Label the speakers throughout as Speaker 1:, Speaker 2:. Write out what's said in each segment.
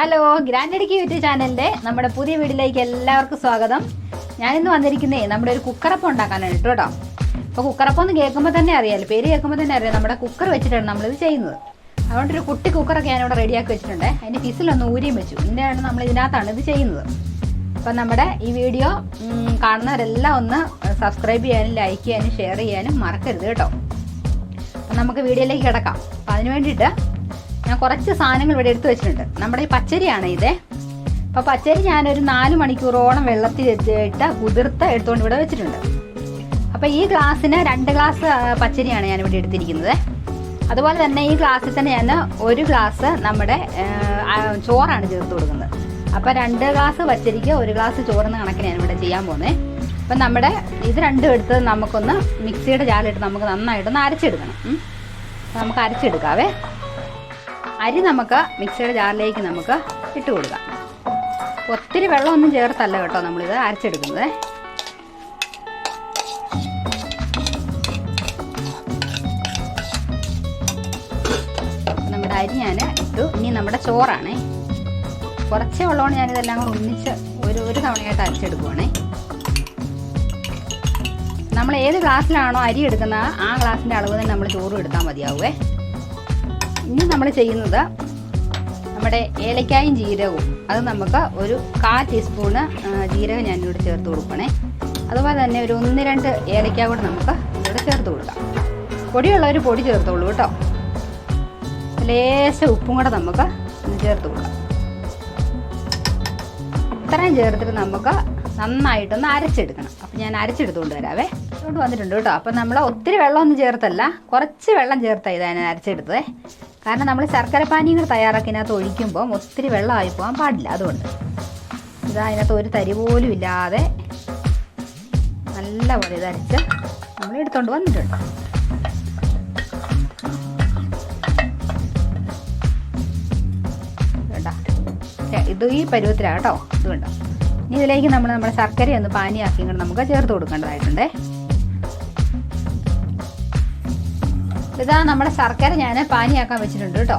Speaker 1: Hello grand Idukki YouTube ചാനലിൻ്റെ നമ്മുടെ പുതിയ വീഡിയോയിലേക്ക് എല്ലാവർക്കും സ്വാഗതം. ഞാനിന്ന് വന്നിരിക്കുന്നേ നമ്മുടെ ഒരു കുക്കറപ്പം ഉണ്ടാക്കാനാണ് കേട്ടോ. അപ്പോൾ കുക്കറപ്പം എന്ന് കേൾക്കുമ്പോൾ തന്നെ അറിയാമല്ലോ, പേര് കേൾക്കുമ്പോൾ തന്നെ അറിയാം നമ്മുടെ കുക്കർ വെച്ചിട്ടാണ് നമ്മളിത് ചെയ്യുന്നത്. അതുകൊണ്ടൊരു കുട്ടി കുക്കറൊക്കെ ഞാനിവിടെ റെഡിയാക്കി വെച്ചിട്ടുണ്ട്. അതിൻ്റെ ഫിസിലൊന്ന് ഊരിയും വെച്ചു. ഇതിൻ്റെയാണ് നമ്മൾ ഇതിനകത്താണ് ഇത് ചെയ്യുന്നത്. അപ്പം നമ്മുടെ ഈ വീഡിയോ കാണുന്നവരെല്ലാം ഒന്ന് സബ്സ്ക്രൈബ് ചെയ്യാനും ലൈക്ക് ചെയ്യാനും ഷെയർ ചെയ്യാനും മറക്കരുത് കേട്ടോ. അപ്പം നമുക്ക് വീഡിയോയിലേക്ക് കിടക്കാം. അപ്പം അതിന് വേണ്ടിയിട്ട് ഞാൻ കുറച്ച് സാധനങ്ങൾ ഇവിടെ എടുത്ത് വെച്ചിട്ടുണ്ട്. നമ്മുടെ ഈ പച്ചരിയാണ് ഇതേ. അപ്പോൾ പച്ചരി ഞാനൊരു 4 മണിക്കൂറോളം വെള്ളത്തിൽ ഇട്ട് കുതിർത്ത് എടുത്തുകൊണ്ട് ഇവിടെ വെച്ചിട്ടുണ്ട്. അപ്പോൾ ഈ ഗ്ലാസ്സിന് 2 ഗ്ലാസ് പച്ചരിയാണ് ഞാനിവിടെ എടുത്തിരിക്കുന്നത്. അതുപോലെ തന്നെ ഈ ഗ്ലാസ്സിൽ തന്നെ ഞാൻ 1 ഗ്ലാസ് നമ്മുടെ ചോറാണ് ചേർത്ത് കൊടുക്കുന്നത്. അപ്പോൾ 2 ഗ്ലാസ് പച്ചരിക്ക് 1 ഗ്ലാസ് ചോറെന്ന കണക്കിന് ഞാനിവിടെ ചെയ്യാൻ പോകുന്നത്. അപ്പം നമ്മുടെ ഇത് രണ്ടും എടുത്ത് നമുക്കൊന്ന് മിക്സിയുടെ ജാറിലിട്ട് നമുക്ക് നന്നായിട്ടൊന്ന് അരച്ചെടുക്കണം. നമുക്ക് അരച്ചെടുക്കാവേ. അരി നമുക്ക് മിക്സിയുടെ ജാറിലേക്ക് നമുക്ക് ഇട്ട് കൊടുക്കാം. ഒത്തിരി വെള്ളമൊന്നും ചേർത്തല്ല കേട്ടോ നമ്മളിത് അരച്ചെടുക്കുന്നത്. നമ്മുടെ അരി ഞാൻ ഇട്ടു. ഇനി നമ്മുടെ ചോറാണേ. കുറച്ചേ ഉള്ളതുകൊണ്ട് ഞാനിതെല്ലാം കൂടെ ഒന്നിച്ച് ഒരു തവണയായിട്ട് അരച്ചെടുക്കുവാണേ. നമ്മൾ ഏത് ഗ്ലാസ്സിലാണോ അരി എടുക്കുന്നത് ആ ഗ്ലാസിൻ്റെ അളവ് തന്നെ നമ്മൾ ചോറും എടുത്താൽ മതിയാവുമേ. ഇനി നമ്മൾ ചെയ്യുന്നത് നമ്മുടെ ഏലക്കായും ജീരകവും, അത് നമുക്ക് ഒരു 1/4 ടീസ്പൂണ് ജീരകം ഞാനിവിടെ ചേർത്ത് കൊടുക്കണേ. അതുപോലെ തന്നെ ഒരു 1-2 ഏലക്ക കൂടെ നമുക്ക് ഇവിടെ ചേർത്ത് കൊടുക്കാം. പൊടിയുള്ളവർ പൊടി ചേർത്തോളൂ കേട്ടോ. ലേശം ഉപ്പും കൂടെ നമുക്ക് ചേർത്ത് കൊടുക്കാം. ഇത്രയും ചേർത്തിട്ട് നമുക്ക് നന്നായിട്ടൊന്ന് അരച്ചെടുക്കണം. അപ്പം ഞാൻ അരച്ചെടുത്തുകൊണ്ട് വരാവേ. അതുകൊണ്ട് വന്നിട്ടുണ്ട് കേട്ടോ. അപ്പം നമ്മൾ ഒത്തിരി വെള്ളമൊന്നും ചേർത്തല്ല, കുറച്ച് വെള്ളം ചേർത്താൽ ഇതാണ് അരച്ചെടുത്തത്. കാരണം നമ്മൾ ശർക്കര പാനീയങ്ങൾ തയ്യാറാക്കിനകത്ത് ഒഴിക്കുമ്പം ഒത്തിരി വെള്ളമായി പോകാൻ പാടില്ല. അതുകൊണ്ട് അതിനകത്ത് ഒരു തരി പോലും ഇല്ലാതെ നല്ലപോലെ ഇതരച്ച് നമ്മൾ എടുത്തുകൊണ്ട് വന്നിട്ടുണ്ട്. കേട്ടോ, ഇത് ഈ പരുവത്തിലാണ് കേട്ടോ. ഇത് കണ്ടോ. ഇനി ഇതിലേക്ക് നമ്മുടെ ശർക്കരയൊന്ന് പാനിയാക്കി ഇങ്ങോട്ട് നമുക്ക് ചേർത്ത് കൊടുക്കേണ്ടതായിട്ടുണ്ടേ. ഇതാ നമ്മുടെ ശർക്കര ഞാൻ പാനിയാക്കാൻ വെച്ചിട്ടുണ്ട് കേട്ടോ.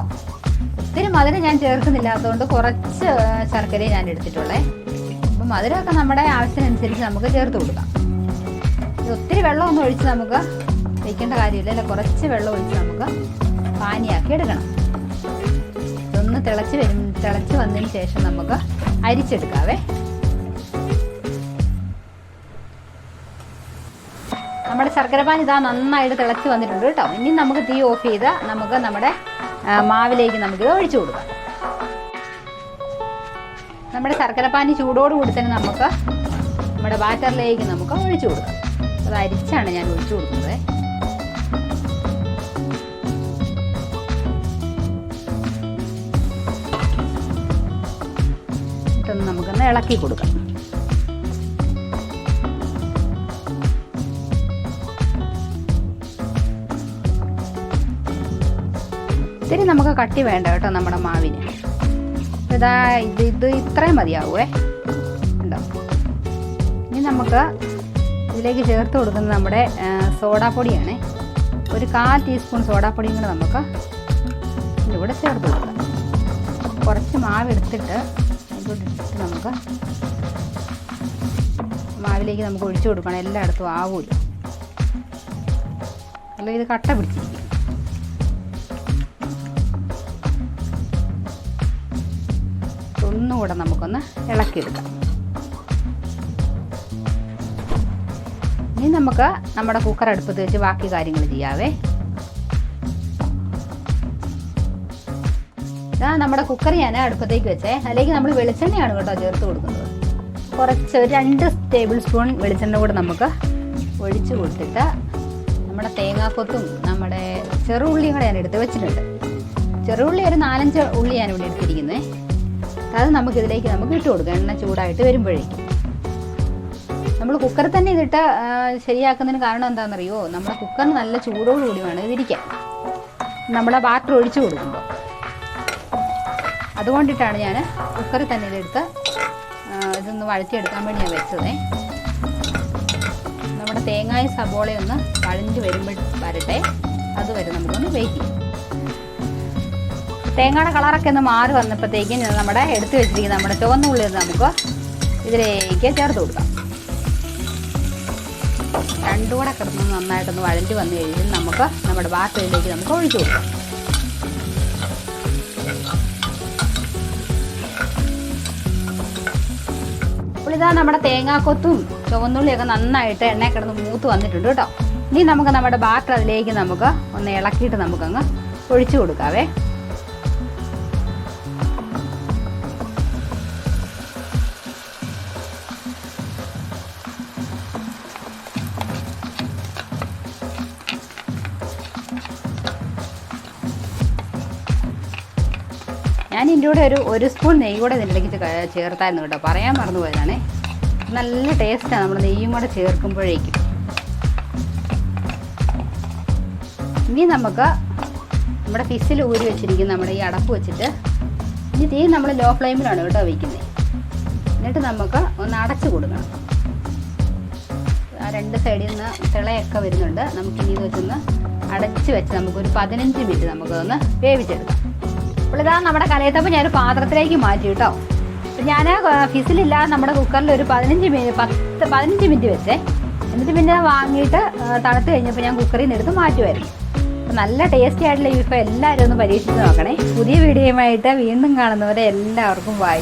Speaker 1: ഒത്തിരി മധുരം ഞാൻ ചേർക്കുന്നില്ലാത്തതുകൊണ്ട് കുറച്ച് ശർക്കരയെ ഞാൻ എടുത്തിട്ടുള്ളേ. അപ്പം മധുരമൊക്കെ നമ്മുടെ ആവശ്യത്തിനനുസരിച്ച് നമുക്ക് ചേർത്ത് കൊടുക്കാം. ഒത്തിരി വെള്ളമൊന്നും ഒഴിച്ച് നമുക്ക് വയ്ക്കേണ്ട കാര്യമില്ല. അല്ല, കുറച്ച് വെള്ളം ഒഴിച്ച് നമുക്ക് പാനിയാക്കി എടുക്കണം. ഇതൊന്ന് തിളച്ച് വന്നതിന് ശേഷം നമുക്ക് അരിച്ചെടുക്കാവേ. നമ്മുടെ ശർക്കരപ്പാനി ഇതാ നന്നായിട്ട് തിളച്ച് വന്നിട്ടുണ്ട് കേട്ടോ. ഇനി നമുക്ക് തീ ഓഫ് ചെയ്ത് നമുക്ക് നമ്മുടെ മാവിലേക്ക് നമുക്കിത് ഒഴിച്ചു കൊടുക്കാം. നമ്മുടെ ശർക്കരപ്പാനി ചൂടോടുകൂടി തന്നെ നമുക്ക് നമ്മുടെ ബാറ്ററിലേക്ക് നമുക്ക് ഒഴിച്ചു കൊടുക്കാം. അത് അരിച്ചാണ് ഞാൻ ഒഴിച്ചു കൊടുക്കുന്നത്. ഇതൊന്ന് നമുക്കൊന്ന് ഇളക്കി കൊടുക്കാം. ഇത്തിരി നമുക്ക് കട്ടി വേണ്ട കേട്ടോ നമ്മുടെ മാവിന്. ഇത് ഇത്രയും മതിയാവുമേ. ഉണ്ടോ. ഇനി നമുക്ക് ഇതിലേക്ക് ചേർത്ത് കൊടുക്കുന്നത് നമ്മുടെ സോഡാപ്പൊടിയാണ്. ഒരു 1/4 ടീസ്പൂൺ സോഡാപ്പൊടിയും കൂടെ നമുക്ക് ഇതിലൂടെ ചേർത്ത് കൊടുക്കാം. കുറച്ച് മാവ് എടുത്തിട്ട് ഇട്ടിട്ട് നമുക്ക് മാവിലേക്ക് നമുക്ക് ഒഴിച്ചു കൊടുക്കണം. എല്ലായിടത്തും ആവുമല്ലോ, അല്ലെങ്കിൽ ഇത് കട്ട പിടിച്ചിരിക്കും. ഒന്നുകൂടെ നമുക്കൊന്ന് ഇളക്കിയെടുക്കാം. ഇനി നമുക്ക് നമ്മുടെ കുക്കർ അടുപ്പത്ത് വെച്ച് ബാക്കി കാര്യങ്ങൾ ചെയ്യാവേ. ഇതാ നമ്മുടെ കുക്കർ ഞാൻ അടുപ്പത്തേക്ക് വെച്ചേ. അതിലേക്ക് നമ്മൾ വെളിച്ചെണ്ണയാണ് കേട്ടോ ചേർത്ത് കൊടുക്കുന്നത്. കുറച്ച് 2 ടേബിൾ സ്പൂൺ വെളിച്ചെണ്ണ കൂടെ നമുക്ക് ഒഴിച്ച് കൊടുത്തിട്ട് നമ്മുടെ തേങ്ങാക്കൊത്തും നമ്മുടെ ചെറുള്ളിയും കൂടെ ഞാൻ എടുത്ത് വെച്ചിട്ടുണ്ട്. ചെറുള്ളി ഒരു 4-5 ഉള്ളി ഞാനിവിടെ എടുത്തിരിക്കുന്നത്. അത് നമുക്കിതിലേക്ക് നമുക്ക് ഇട്ട് കൊടുക്കാം. എണ്ണ ചൂടായിട്ട് വരുമ്പോഴേക്കും നമ്മൾ കുക്കറിൽ തന്നെ ഇതിട്ട് ശരിയാക്കുന്നതിന് കാരണം എന്താണെന്നറിയോ, നമ്മുടെ കുക്കറിന് നല്ല ചൂടോടുകൂടി വേണം ഇതിരിക്കാൻ നമ്മളെ ബാറ്റർ ഒഴിച്ചു കൊടുക്കുമ്പോൾ. അതുകൊണ്ടിട്ടാണ് ഞാൻ കുക്കറിൽ തന്നെ ഇതെടുത്ത് ഇതൊന്ന് വഴറ്റിയെടുക്കാൻ വേണ്ടി ഞാൻ വെച്ചതേ. നമ്മുടെ തേങ്ങായും സബോളയൊന്ന് വഴഞ്ഞ് വരട്ടെ. അതുവരെ നമുക്കൊന്ന് വെയിറ്റ് ചെയ്യാം. തേങ്ങയുടെ കളറൊക്കെ ഒന്ന് മാറി വന്നപ്പോഴത്തേക്കും നമ്മുടെ എടുത്തു വെച്ചിരിക്കുന്ന നമ്മുടെ ചുവന്ന ഉള്ളി നമുക്ക് ഇതിലേക്ക് ചേർത്ത് കൊടുക്കാം. രണ്ടും കൂടെ കിടന്ന് നന്നായിട്ടൊന്ന് വഴഞ്ഞ് വന്നു കഴിഞ്ഞാൽ നമുക്ക് നമ്മുടെ ബാറ്ററിയിലേക്ക് നമുക്ക് ഒഴിച്ചു കൊടുക്കാം. അപ്പോൾ ഇതാ നമ്മുടെ തേങ്ങാക്കൊത്തും ചുവന്നുള്ളിയൊക്കെ നന്നായിട്ട് എണ്ണ കിടന്ന് മൂത്ത് വന്നിട്ടുണ്ട് കേട്ടോ. ഇനി നമുക്ക് നമ്മുടെ ബാറ്റർ അതിലേക്ക് നമുക്ക് ഒന്ന് ഇളക്കിയിട്ട് നമുക്കങ്ങ് ഒഴിച്ചു കൊടുക്കാവേ. ഞാൻ ഇതിൻ്റെ കൂടെ ഒരു സ്പൂൺ നെയ്യ് കൂടെ ഇതിൻ്റെ ഇടയ്ക്ക് ചേർത്തായിരുന്നു കേട്ടോ, പറയാൻ മറന്നു പോയതാണേ. നല്ല ടേസ്റ്റാണ് നമ്മൾ നെയ്യും കൂടെ ചേർക്കുമ്പോഴേക്കും. ഇനി നമുക്ക് നമ്മുടെ ഫിസിൽ ഊരി വെച്ചിരിക്കുന്ന നമ്മുടെ ഈ അടപ്പ് വെച്ചിട്ട് ഇനി തീ നമ്മൾ ലോ ഫ്ലെയിമിലാണ് കേട്ടോ വയ്ക്കുന്നത്. എന്നിട്ട് നമുക്ക് ഒന്ന് അടച്ചു കൊടുക്കണം. ആ രണ്ട് സൈഡിൽ നിന്ന് തിളയൊക്കെ വരുന്നുണ്ട്. നമുക്കിനി ഇത് വെച്ചൊന്ന് അടച്ച് വെച്ച് നമുക്കൊരു 15 മിനിറ്റ് നമുക്കൊന്ന് വേവിച്ചെടുക്കാം. അപ്പോൾ ഇതാ നമ്മുടെ കലയത്തപ്പം ഞാനൊരു പാത്രത്തിലേക്ക് മാറ്റി കേട്ടോ. ഞാൻ ഫിസിലില്ലാതെ നമ്മുടെ കുക്കറിൽ ഒരു 15 മിനിറ്റ് വെച്ചേ. എന്നിട്ട് പിന്നെ വാങ്ങിയിട്ട് തണുത്ത് കഴിഞ്ഞപ്പോൾ ഞാൻ കുക്കറിൽ നിന്ന് എടുത്ത് മാറ്റുമായിരുന്നു. അപ്പോൾ നല്ല ടേസ്റ്റി ആയിട്ടുള്ള ഈ വിഭവം എല്ലാവരും ഒന്ന് പരീക്ഷിച്ച് നോക്കണേ. പുതിയ വീഡിയോയുമായിട്ട് വീണ്ടും കാണുന്നവരെ എല്ലാവർക്കും ബൈ.